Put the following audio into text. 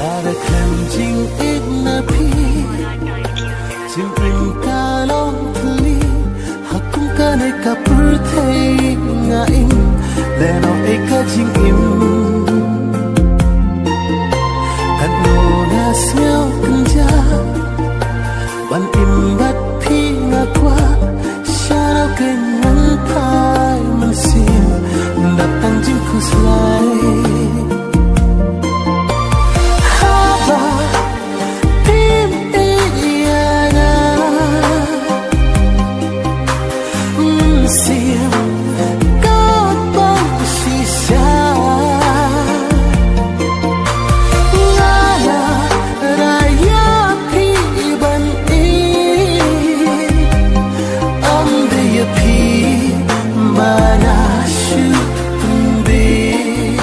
là được làm chính ít na pi chính mình cả lòng thli hắc cũng cả nơi cả bữa thấy ngại lẽ nào ấy cả chính im kan no na smell kanja ban im bat pi na qua sao cái ngân thai mình xin datang chính kuslai mana shoot be